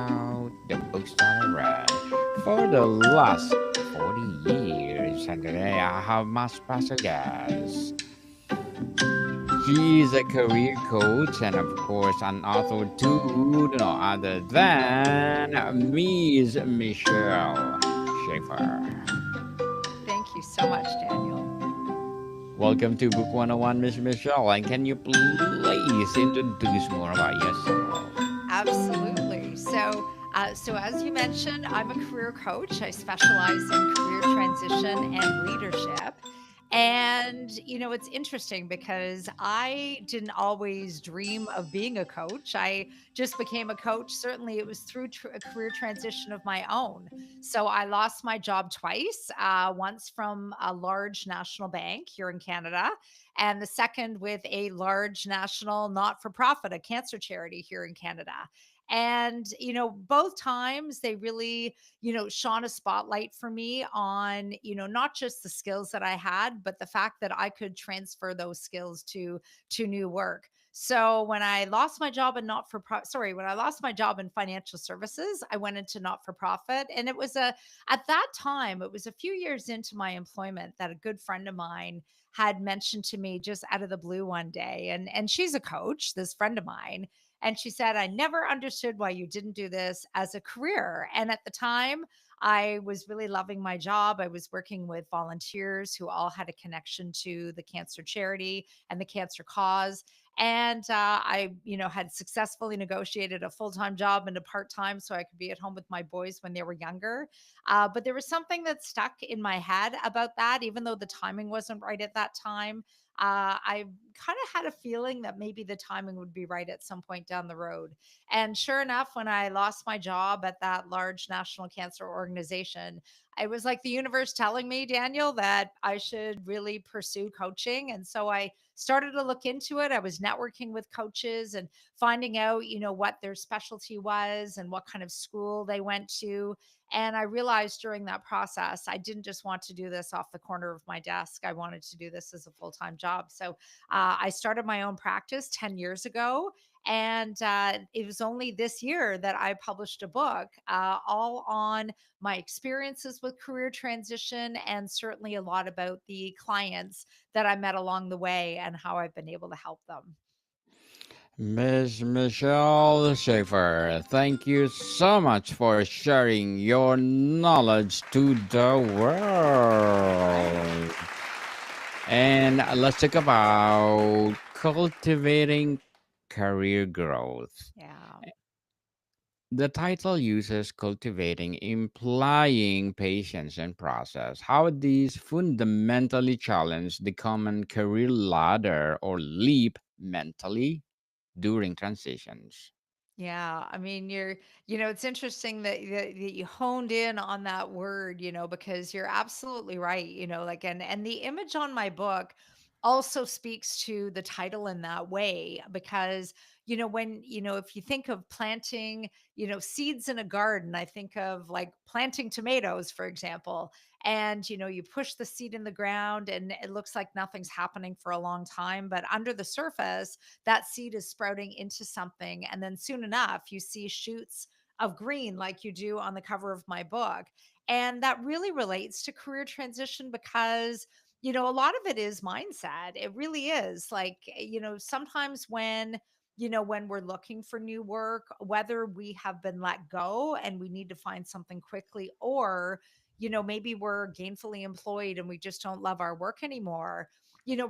about the books that I read for the last 40 years. And today I have my special guest. She is a career coach and, of course, an author too, no other than Miss Michelle Schafer. Thank you so much, Daniel. Welcome to Book 101, Miss Michelle. And can you please introduce more about yourself? Absolutely. So as you mentioned, I'm a career coach. I specialize in career transition and leadership. And, it's interesting because I didn't always dream of being a coach. I just became a coach. Certainly, it was through a career transition of my own. So I lost my job twice, once from a large national bank here in Canada, and the second with a large national not for profit, a cancer charity here in Canada. And, both times they really, shone a spotlight for me on, not just the skills that I had, but the fact that I could transfer those skills to new work. So when I lost my job in when I lost my job in financial services, I went into not for profit. And at that time, it was a few years into my employment that a good friend of mine had mentioned to me just out of the blue one day. And she's a coach, this friend of mine. And she said, I never understood why you didn't do this as a career. And at the time, I was really loving my job. I was working with volunteers who all had a connection to the cancer charity and the cancer cause. And I, had successfully negotiated a full time job and a part time so I could be at home with my boys when they were younger. But there was something that stuck in my head about that, even though the timing wasn't right at that time. I kind of had a feeling that maybe the timing would be right at some point down the road. And sure enough, when I lost my job at that large national cancer organization, it was like the universe telling me, Daniel, that I should really pursue coaching. And so I started to look into it. I was networking with coaches and finding out, what their specialty was and what kind of school they went to. And I realized during that process, I didn't just want to do this off the corner of my desk. I wanted to do this as a full time job. So I started my own practice 10 years ago. And it was only this year that I published a book, all on my experiences with career transition and certainly a lot about the clients that I met along the way and how I've been able to help them. Miss Michelle Schaefer, thank you so much for sharing your knowledge to the world. And let's talk about cultivating career growth. Yeah. The title uses cultivating, implying patience and process. How these fundamentally challenge the common career ladder or leap mentally during transitions. Yeah, I mean, it's interesting that you honed in on that word, because you're absolutely right, and the image on my book also speaks to the title in that way because, if you think of planting, seeds in a garden, I think of like planting tomatoes, for example, and, you push the seed in the ground and it looks like nothing's happening for a long time, but under the surface, that seed is sprouting into something. And then soon enough, you see shoots of green like you do on the cover of my book. And that really relates to career transition because, a lot of it is mindset. It really is. Like, sometimes when we're looking for new work, whether we have been let go and we need to find something quickly, or, maybe we're gainfully employed and we just don't love our work anymore,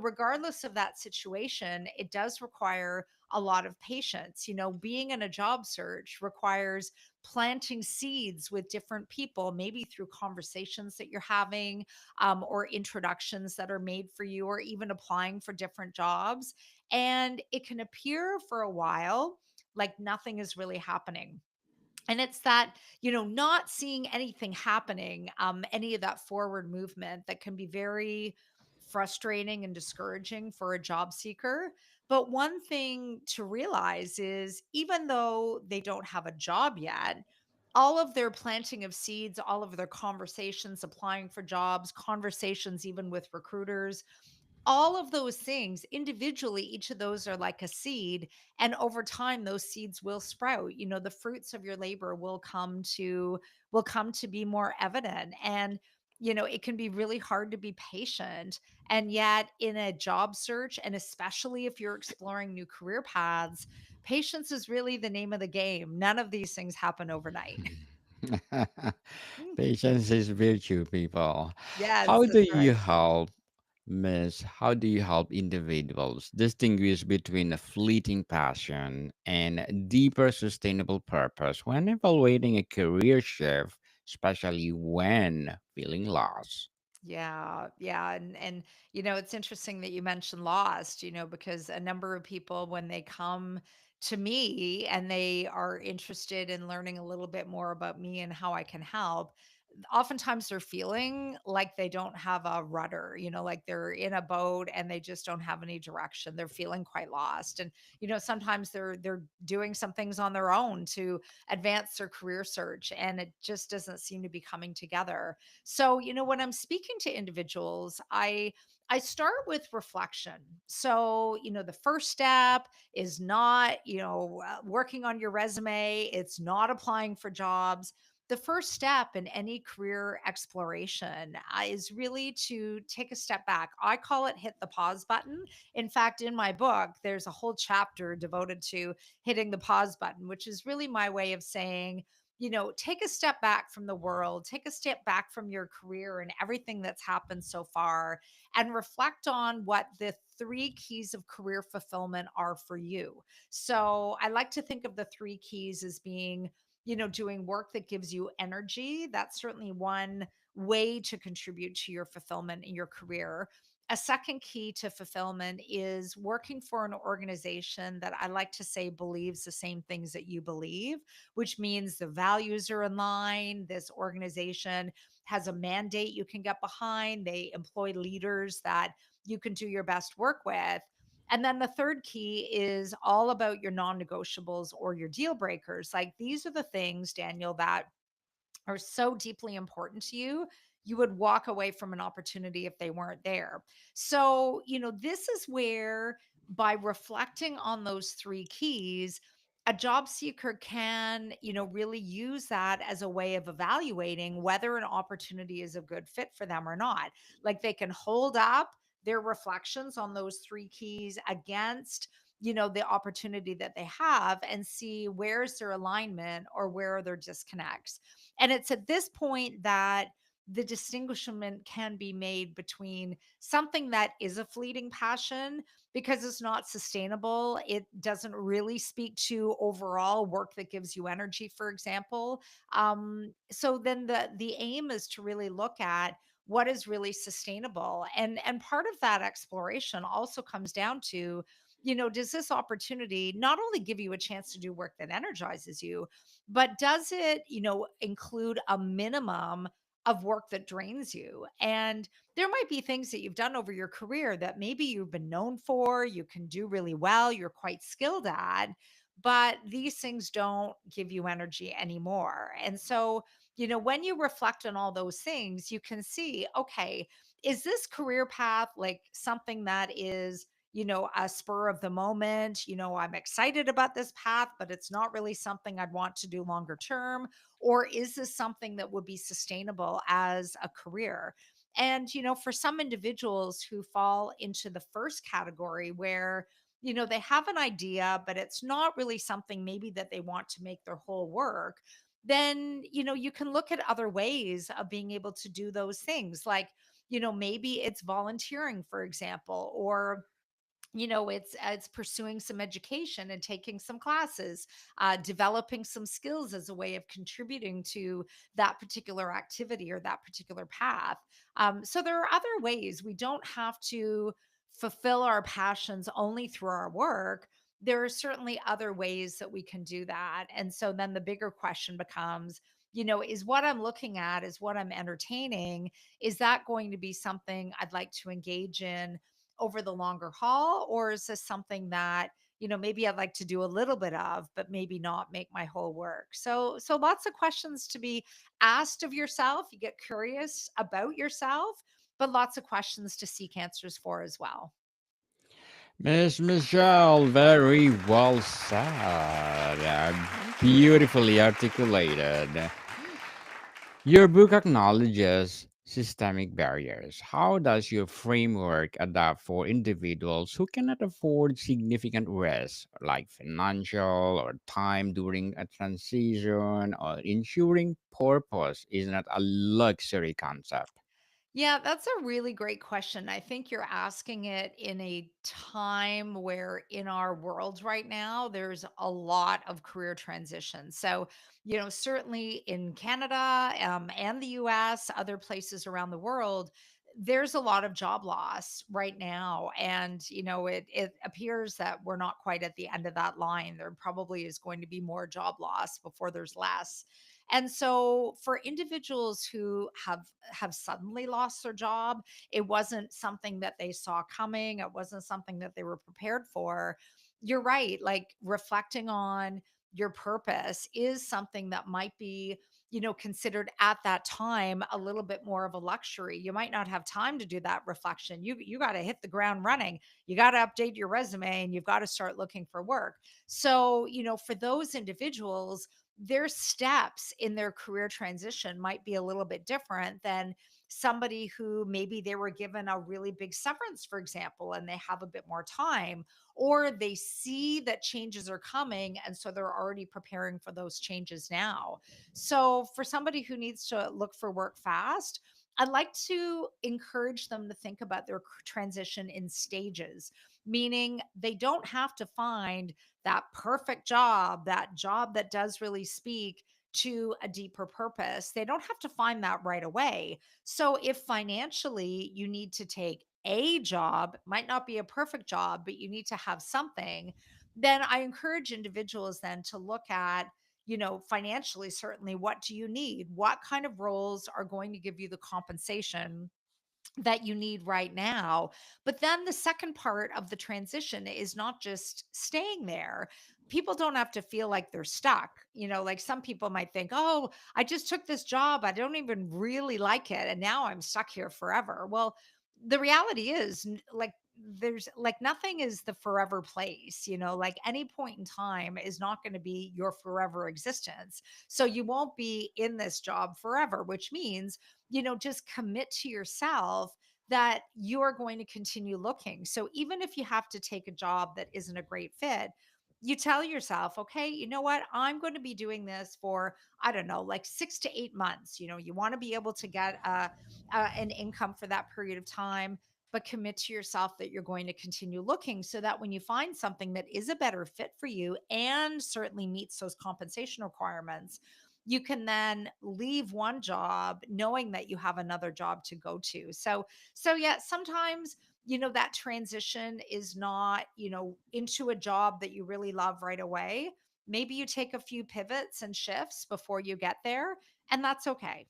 regardless of that situation, it does require a lot of patience. Being in a job search requires planting seeds with different people, maybe through conversations that you're having, or introductions that are made for you, or even applying for different jobs. And it can appear for a while like nothing is really happening. And it's that, not seeing anything happening, any of that forward movement that can be very frustrating and discouraging for a job seeker. But one thing to realize is even though they don't have a job yet, all of their planting of seeds, all of their conversations, applying for jobs, conversations even with recruiters, all of those things individually, each of those are like a seed, and over time those seeds will sprout. The fruits of your labor will come to be more evident. And it can be really hard to be patient, and yet in a job search, and especially if you're exploring new career paths, patience is really the name of the game. None of these things happen overnight. Mm. Patience is virtue, people. Yes, How do that's you right. help, Miss? How do you help individuals distinguish between a fleeting passion and deeper sustainable purpose when evaluating a career shift, especially when feeling lost? Yeah, yeah, and it's interesting that you mentioned lost, because a number of people, when they come to me and they are interested in learning a little bit more about me and how I can help, oftentimes they're feeling like they don't have a rudder, like they're in a boat and they just don't have any direction. They're feeling quite lost. And sometimes they're doing some things on their own to advance their career search, and it just doesn't seem to be coming together. So, when I'm speaking to individuals, I start with reflection. So, the first step is not, working on your resume. It's not applying for jobs. The first step in any career exploration is really to take a step back. I call it hit the pause button. In fact, in my book, there's a whole chapter devoted to hitting the pause button, which is really my way of saying, take a step back from the world, take a step back from your career and everything that's happened so far, and reflect on what the three keys of career fulfillment are for you. So I like to think of the three keys as being, doing work that gives you energy. That's certainly one way to contribute to your fulfillment in your career. A second key to fulfillment is working for an organization that I like to say believes the same things that you believe, which means the values are in line. This organization has a mandate you can get behind. They employ leaders that you can do your best work with. And then the third key is all about your non negotiables or your deal breakers. Like, these are the things, Daniel, that are so deeply important to you, you would walk away from an opportunity if they weren't there. So, this is where, by reflecting on those three keys, a job seeker can, really use that as a way of evaluating whether an opportunity is a good fit for them or not. Like, they can hold up their reflections on those three keys against, the opportunity that they have, and see where's their alignment or where are their disconnects. And it's at this point that the distinguishment can be made between something that is a fleeting passion because it's not sustainable. It doesn't really speak to overall work that gives you energy, for example. So then the aim is to really look at what is really sustainable. And part of that exploration also comes down to, does this opportunity not only give you a chance to do work that energizes you, but does it, include a minimum of work that drains you? And there might be things that you've done over your career that maybe you've been known for, you can do really well, you're quite skilled at, but these things don't give you energy anymore. And so, when you reflect on all those things, you can see, okay, is this career path like something that is, a spur of the moment? I'm excited about this path, but it's not really something I'd want to do longer term. Or is this something that would be sustainable as a career? And, for some individuals who fall into the first category, where, they have an idea, but it's not really something maybe that they want to make their whole work, then, you can look at other ways of being able to do those things. Like, maybe it's volunteering, for example, or it's pursuing some education and taking some classes, developing some skills as a way of contributing to that particular activity or that particular path. So there are other ways. We don't have to fulfill our passions only through our work. There are certainly other ways that we can do that. And so then the bigger question becomes, is what I'm looking at, is what I'm entertaining, is that going to be something I'd like to engage in over the longer haul? Or is this something that, maybe I'd like to do a little bit of, but maybe not make my whole work? So lots of questions to be asked of yourself. You get curious about yourself, but lots of questions to seek answers for as well. Miss Michelle, very well said. Thank you. Beautifully articulated. Your book acknowledges systemic barriers. How does your framework adapt for individuals who cannot afford significant risk, like financial or time during a transition, or ensuring purpose is not a luxury concept? Yeah, that's a really great question. I think you're asking it in a time where in our world right now, there's a lot of career transition. So, certainly in Canada and the US, other places around the world, there's a lot of job loss right now. And, it appears that we're not quite at the end of that line. There probably is going to be more job loss before there's less. And so for individuals who have suddenly lost their job, it wasn't something that they saw coming, it wasn't something that they were prepared for. You're right, like reflecting on your purpose is something that might be considered at that time a little bit more of a luxury. You might not have time to do that reflection. You got to hit the ground running. You got to update your resume and you've got to start looking for work. So, for those individuals, their steps in their career transition might be a little bit different than somebody who maybe they were given a really big severance, for example, and they have a bit more time, or they see that changes are coming. And so they're already preparing for those changes now. So for somebody who needs to look for work fast, I'd like to encourage them to think about their transition in stages, meaning they don't have to find that perfect job, that job that does really speak to a deeper purpose. They don't have to find that right away. So if financially you need to take a job, might not be a perfect job, but you need to have something, then I encourage individuals then to look at, financially, certainly, what do you need? What kind of roles are going to give you the compensation that you need right now? But then the second part of the transition is not just staying there. People don't have to feel like they're stuck. Like some people might think, oh, I just took this job. I don't even really like it. And now I'm stuck here forever. Well, the reality is, like, there's like nothing is the forever place, like any point in time is not going to be your forever existence. So you won't be in this job forever, which means just commit to yourself that you are going to continue looking. So even if you have to take a job that isn't a great fit, you tell yourself, okay, you know what? I'm going to be doing this for, I don't know, like 6 to 8 months. You want to be able to get an income for that period of time, but commit to yourself that you're going to continue looking so that when you find something that is a better fit for you and certainly meets those compensation requirements, you can then leave one job knowing that you have another job to go to. So yeah, sometimes that transition is not, into a job that you really love right away. Maybe you take a few pivots and shifts before you get there, and that's okay.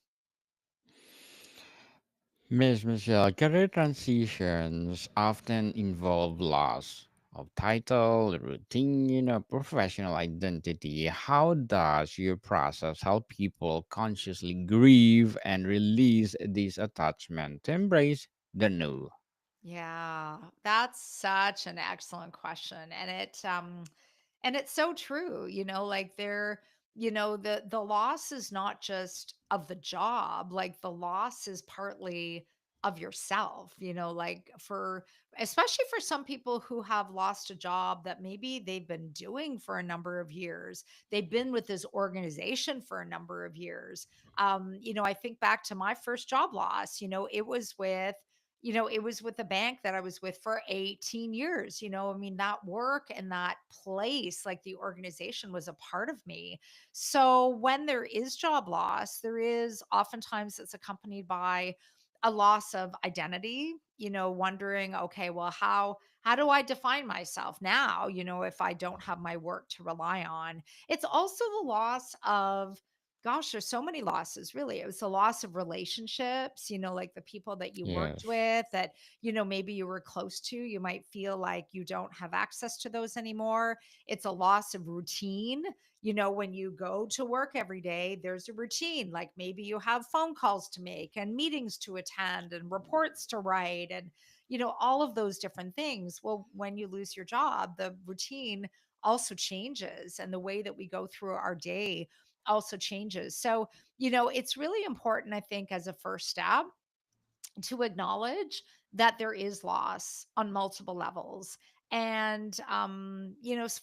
Miss Michelle, career transitions often involve loss of title, routine, or professional identity. How does your process help people consciously grieve and release this attachment to embrace the new? Yeah, that's such an excellent question. And it's so true, like the loss is not just of the job, like the loss is partly of yourself, like for especially for some people who have lost a job that maybe they've been doing for a number of years. They've been with this organization for a number of years. I think back to my first job loss, it was with a bank that I was with for 18 years. I mean, that work and that place, like the organization was a part of me. So when there is job loss, there is oftentimes it's accompanied by a loss of identity, wondering, okay, well, how do I define myself now, if I don't have my work to rely on? It's also the loss of Gosh, there's so many losses, really. It was the loss of relationships, like the people that you worked Yes. with that, maybe you were close to. You might feel like you don't have access to those anymore. It's a loss of routine. When you go to work every day, there's a routine. Like maybe you have phone calls to make and meetings to attend and reports to write and, all of those different things. Well, when you lose your job, the routine also changes and the way that we go through our day also changes. So, it's really important, I think, as a first step to acknowledge that there is loss on multiple levels. And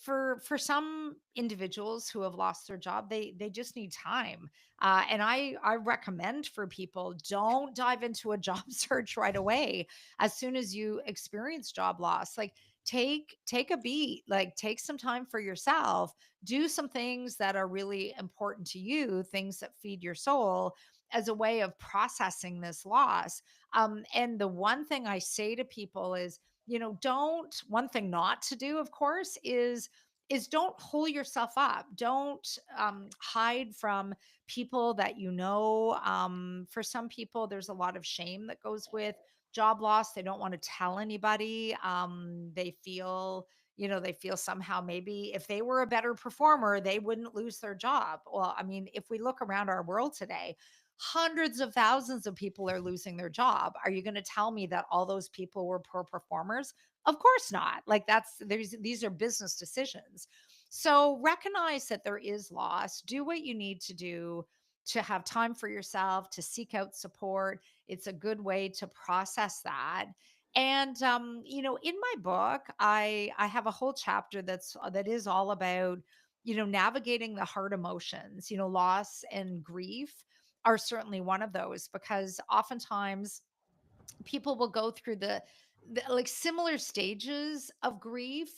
for some individuals who have lost their job, they just need time. And I recommend for people, don't dive into a job search right away as soon as you experience job loss. Like take a beat, like take some time for yourself, do some things that are really important to you, things that feed your soul, as a way of processing this loss. And the one thing I say to people is, don't, one thing not to do, of course, is don't hold yourself up. Don't hide from people that For some people, there's a lot of shame that goes with job loss. They don't want to tell anybody. They feel somehow maybe if they were a better performer, they wouldn't lose their job. Well, I mean, if we look around our world today, hundreds of thousands of people are losing their job. Are you going to tell me that all those people were poor performers? Of course not. Like these are business decisions. So recognize that there is loss. Do what you need to do to have time for yourself, to seek out support. It's a good way to process that. And in my book, I have a whole chapter that is all about navigating the hard emotions. Loss and grief are certainly one of those, because oftentimes people will go through the like similar stages of grief,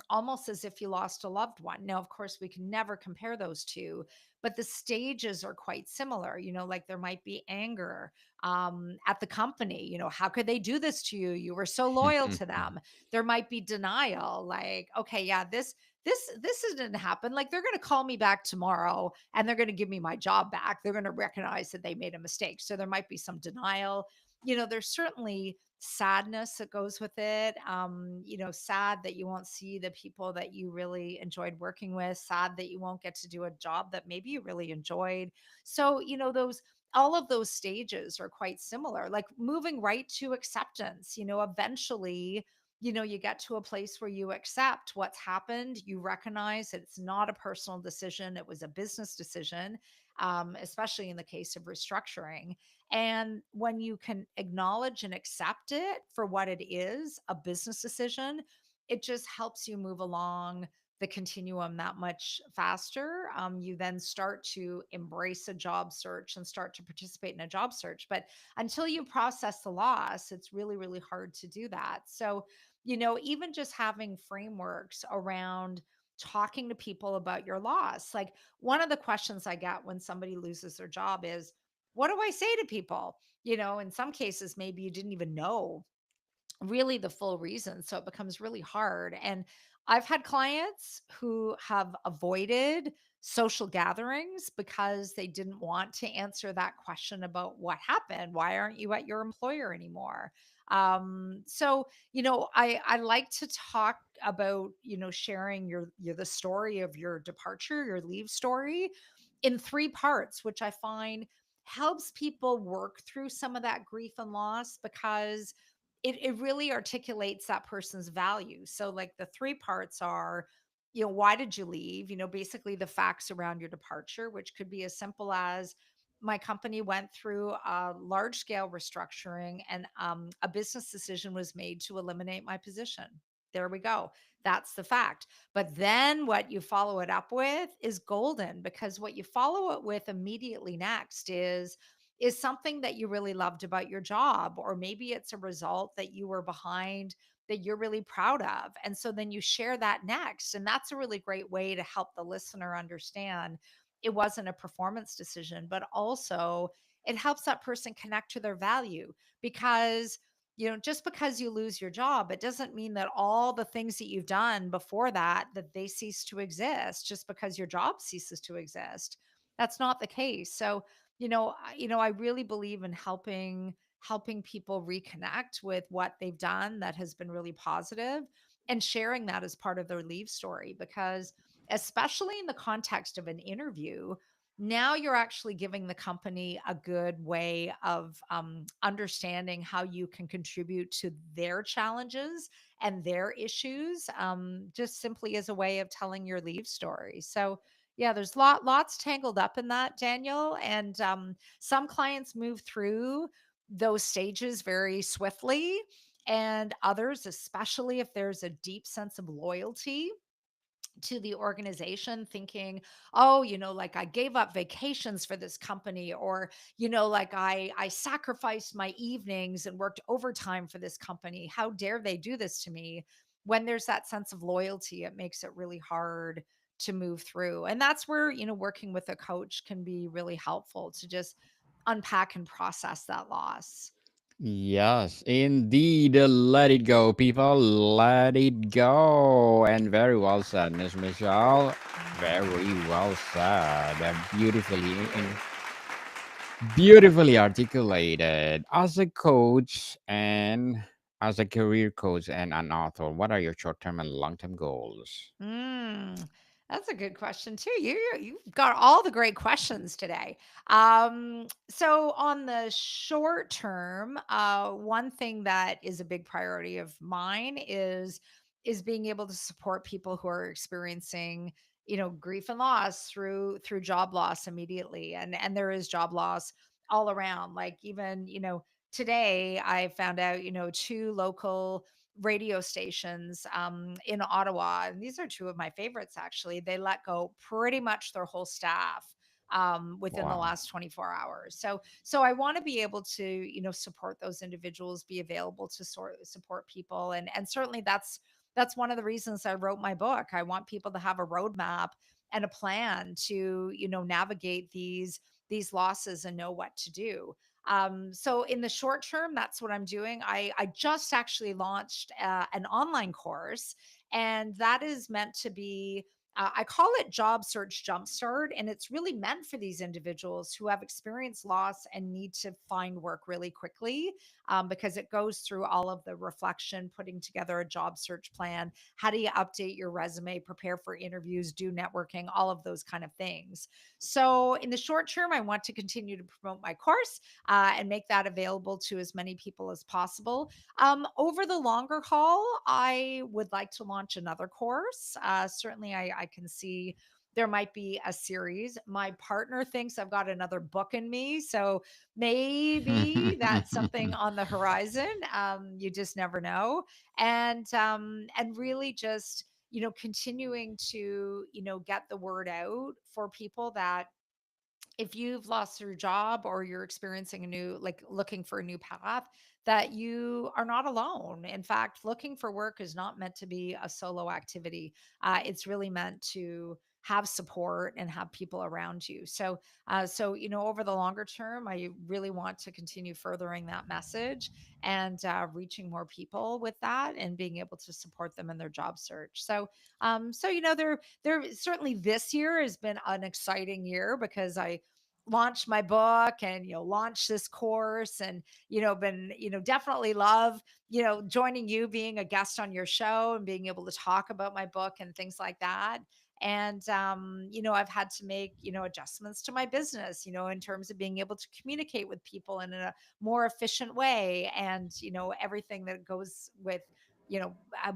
almost as if you lost a loved one. Now, of course, we can never compare those two, but the stages are quite similar. Like there might be anger at the company. How could they do this to you? You were so loyal to them. There might be denial, like, okay, yeah, this didn't happen. Like they're going to call me back tomorrow and they're going to give me my job back. They're going to recognize that they made a mistake. So there might be some denial. There's certainly sadness that goes with it. Sad that you won't see the people that you really enjoyed working with, sad that you won't get to do a job that maybe you really enjoyed. So, those all of those stages are quite similar, like moving right to acceptance. Eventually, you get to a place where you accept what's happened. You recognize that it's not a personal decision, it was a business decision, especially in the case of restructuring. And when you can acknowledge and accept it for what it is, a business decision, it just helps you move along the continuum that much faster. You then start to embrace a job search and start to participate in a job search. But until you process the loss, it's really, really hard to do that. So, even just having frameworks around talking to people about your loss. Like one of the questions I get when somebody loses their job is, what do I say to people? In some cases, maybe you didn't even know really the full reason. So it becomes really hard. And I've had clients who have avoided social gatherings because they didn't want to answer that question about what happened. Why aren't you at your employer anymore? So I like to talk about sharing your the story of your departure, your leave story, in three parts, which I find helps people work through some of that grief and loss, because it really articulates that person's value. So like the three parts are, why did you leave? Basically the facts around your departure, which could be as simple as, my company went through a large scale restructuring and a business decision was made to eliminate my position. There we go. That's the fact. But then what you follow it up with is golden, because what you follow it with immediately next is something that you really loved about your job, or maybe it's a result that you were behind that you're really proud of. And so then you share that next. And that's a really great way to help the listener understand it wasn't a performance decision, but also it helps that person connect to their value. Because just because you lose your job, it doesn't mean that all the things that you've done before that they cease to exist just because your job ceases to exist. That's not the case. So, I really believe in helping people reconnect with what they've done that has been really positive, and sharing that as part of their leave story, because especially in the context of an interview, now you're actually giving the company a good way of understanding how you can contribute to their challenges and their issues, just simply as a way of telling your leave story. So, yeah, there's lots tangled up in that, Daniel, and some clients move through those stages very swiftly, and others, especially if there's a deep sense of loyalty to the organization, thinking, oh, like I gave up vacations for this company, or like I sacrificed my evenings and worked overtime for this company, how dare they do this to me. When there's that sense of loyalty, it makes it really hard to move through, and that's where working with a coach can be really helpful to just unpack and process that loss. Yes, indeed. Let it go, people. Let it go. And very well said, Miss Michelle. Very well said. Beautifully articulated. As a coach and as a career coach and an author, what are your short-term and long-term goals? Mm, that's a good question too. You've got all the great questions today. So on the short term, one thing that is a big priority of mine is being able to support people who are experiencing grief and loss through job loss immediately, and there is job loss all around. Like, even today I found out two local radio stations in Ottawa, and these are two of my favorites actually. They let go pretty much their whole staff within the Wow. last 24 hours. So I want to be able to support those individuals, be available to support people, and certainly that's one of the reasons I wrote my book. I want people to have a roadmap and a plan to navigate these losses and know what to do. So in the short term, that's what I'm doing. I just actually launched an online course, and that is meant to be. I call it Job Search Jumpstart, and it's really meant for these individuals who have experienced loss and need to find work really quickly, because it goes through all of the reflection, putting together a job search plan. How do you update your resume, prepare for interviews, do networking, all of those kind of things. So in the short term, I want to continue to promote my course and make that available to as many people as possible. Over the longer haul, I would like to launch another course. Certainly, I can see there might be a series. My partner thinks I've got another book in me. So maybe that's something on the horizon. You just never know. And really just, continuing to, get the word out for people that if you've lost your job or you're experiencing a new, like looking for a new path, that you are not alone. In fact, looking for work is not meant to be a solo activity. It's really meant to have support and have people around you. So over the longer term, I really want to continue furthering that message and reaching more people with that and being able to support them in their job search. There certainly, this year has been an exciting year because I launched my book and launched this course, and been definitely love joining you, being a guest on your show and being able to talk about my book and things like that. And I've had to make adjustments to my business, in terms of being able to communicate with people in a more efficient way, and everything that goes with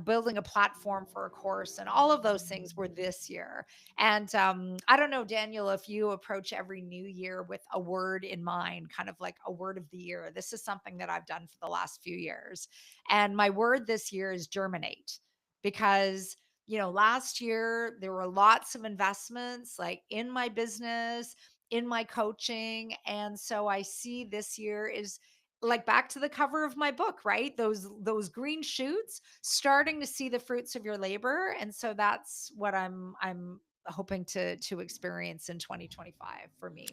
building a platform for a course, and all of those things were this year. And I don't know, Daniel, if you approach every new year with a word in mind, kind of like a word of the year. This is something that I've done for the last few years. And my word this year is germinate, because last year there were lots of investments like in my business, in my coaching. And so I see this year is like back to the cover of my book, right? Those green shoots, starting to see the fruits of your labor. And so that's what I'm hoping to experience in 2025 for me.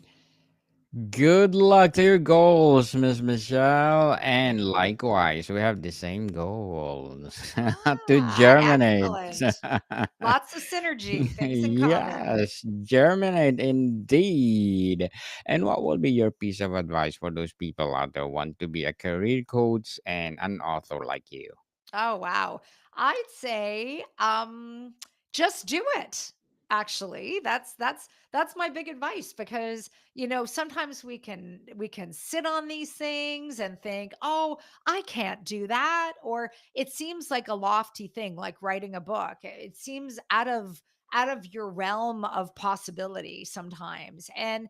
Good luck to your goals, Miss Michelle. And likewise, we have the same goals to Ah, germinate. excellent. Lots of synergy, things in common. Yes, germinate indeed. And what will be your piece of advice for those people out there who want to be a career coach and an author like you? Oh, wow. I'd say, just do it. Actually, that's my big advice because, sometimes we can sit on these things and think, "Oh, I can't do that," or it seems like a lofty thing like writing a book. It seems out of your realm of possibility sometimes. And,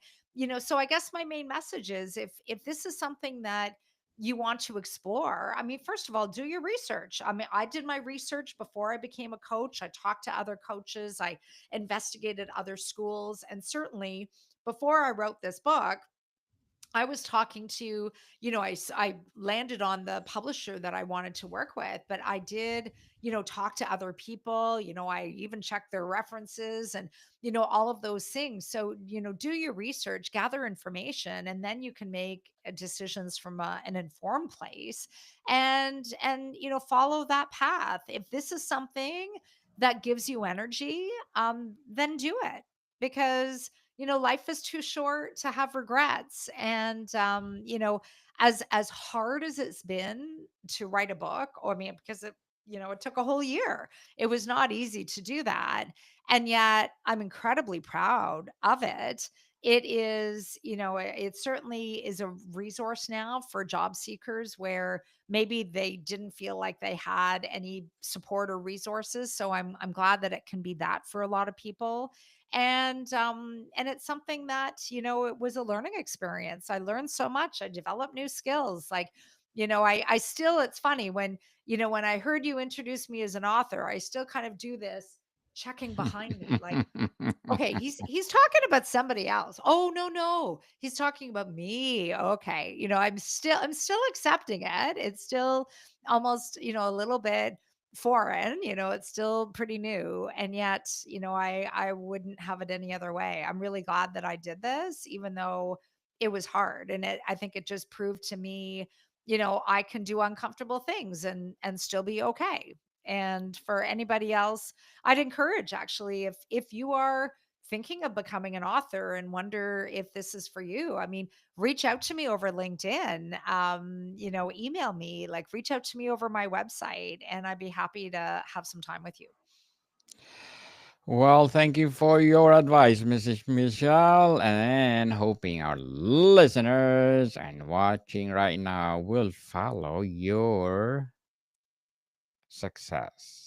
so I guess my main message is if this is something that you want to explore, I mean, first of all, do your research. I mean, I did my research before I became a coach. I talked to other coaches, I investigated other schools, and certainly before I wrote this book, I was talking to, I landed on the publisher that I wanted to work with, but I did, talk to other people, I even checked their references and, all of those things. So, do your research, gather information, and then you can make decisions from an informed place and, follow that path. If this is something that gives you energy, then do it because life is too short to have regrets. And as hard as it's been to write a book, or I mean, because it took a whole year. It was not easy to do that. And yet I'm incredibly proud of it. It is, it certainly is a resource now for job seekers where maybe they didn't feel like they had any support or resources. So I'm glad that it can be that for a lot of people. And it's something that it was a learning experience. I learned so much. I developed new skills. Like, I still, it's funny when when I heard you introduce me as an author, I still kind of do this checking behind me, like, okay, he's talking about somebody else. Oh, no, no. He's talking about me. Okay. I'm still accepting it. It's still almost, a little bit foreign, it's still pretty new. And yet, I wouldn't have it any other way. I'm really glad that I did this, even though it was hard. And I think it just proved to me, I can do uncomfortable things and still be okay. And for anybody else, I'd encourage actually if you are thinking of becoming an author and wonder if this is for you, I mean, reach out to me over LinkedIn, email me, like reach out to me over my website, and I'd be happy to have some time with you. Well, thank you for your advice, Mrs. Michelle, and hoping our listeners and watching right now will follow your success.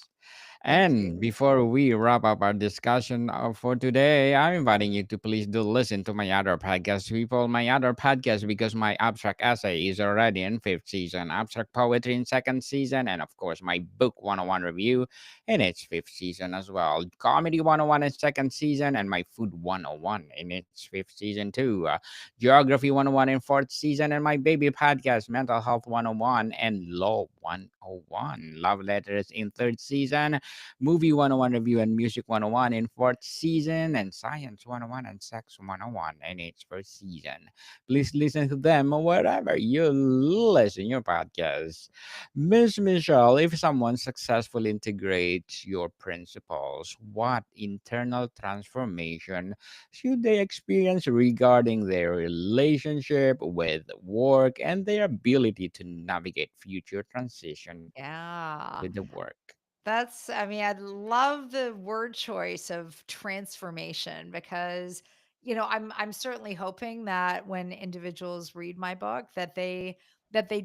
Thank And you. before we wrap up our discussion for today, I'm inviting you to please do listen to my other podcast, people. My other podcast, because my abstract essay is already in fifth season, abstract poetry in second season, and of course, my book 101 review in its fifth season as well. Comedy 101 in second season, and my food 101 in its fifth season too. Geography 101 in fourth season, and my baby podcast, Mental Health 101 and Law 101. Love Letters in third season. Movie 101 review and music 101 in fourth season, and science 101 and sex 101 in its first season. Please listen to them wherever you listen your podcast. Miss Michelle, if someone successfully integrates your principles, what internal transformation should they experience regarding their relationship with work and their ability to navigate future transition Yeah. with the work? I mean, I love the word choice of transformation because, I'm certainly hoping that when individuals read my book that they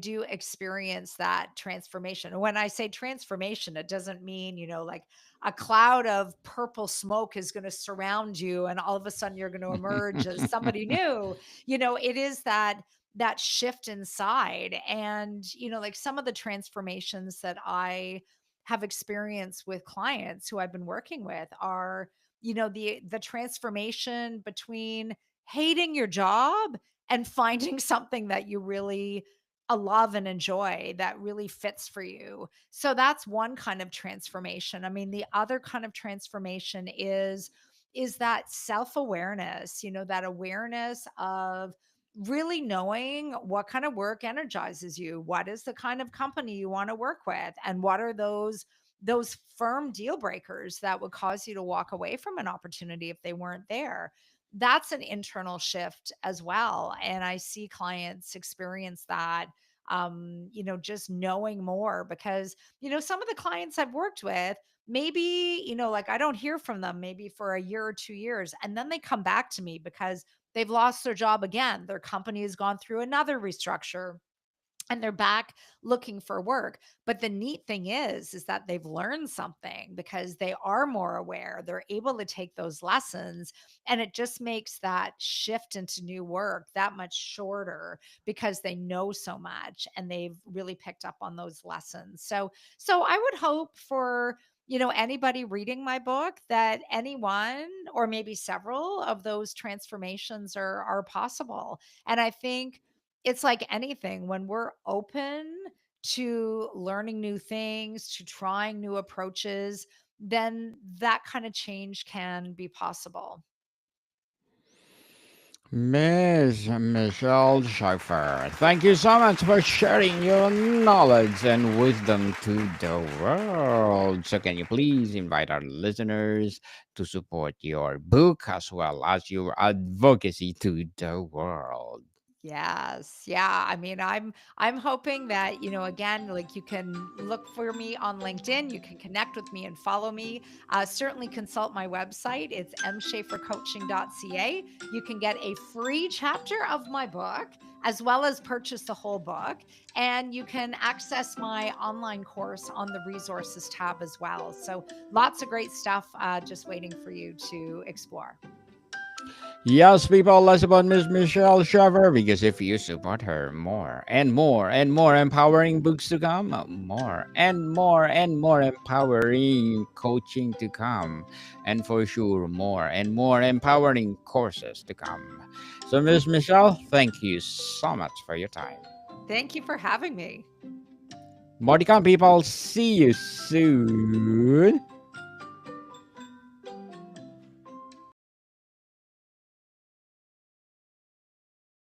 do experience that transformation. And when I say transformation, it doesn't mean, like a cloud of purple smoke is going to surround you and all of a sudden you're going to emerge as somebody new. It is that shift inside. And, like some of the transformations that I have experience with clients who I've been working with are, the transformation between hating your job and finding something that you really love and enjoy that really fits for you. So that's one kind of transformation. I mean, the other kind of transformation is that self-awareness, that awareness of really knowing what kind of work energizes you, what is the kind of company you want to work with, and what are those firm deal breakers that would cause you to walk away from an opportunity if they weren't there. That's an internal shift as well, and I see clients experience that, just knowing more, because some of the clients I've worked with, maybe, like, I don't hear from them maybe for a year or 2 years, and then they come back to me because they've lost their job again. Their company has gone through another restructure and they're back looking for work. But the neat thing is that they've learned something because they are more aware. They're able to take those lessons, and it just makes that shift into new work that much shorter because they know so much and they've really picked up on those lessons. So I would hope for anybody reading my book that anyone or maybe several of those transformations are possible. And I think it's like anything, when we're open to learning new things, to trying new approaches, then that kind of change can be possible. Miss Michelle Schafer, thank you so much for sharing your knowledge and wisdom to the world. So, can you please invite our listeners to support your book as well as your advocacy to the world? Yes. Yeah. I mean, I'm hoping that, again, like, you can look for me on LinkedIn, you can connect with me and follow me. Certainly consult my website. It's mschafercoaching.ca. You can get a free chapter of my book as well as purchase the whole book. And you can access my online course on the resources tab as well. So lots of great stuff just waiting for you to explore. Yes, people, let's support Miss Michelle Schafer because if you support her, more and more and more empowering books to come, more and more empowering coaching to come, and for sure, more and more empowering courses to come. So, Miss Michelle, thank you so much for your time. Thank you for having me. More to come, people. See you soon.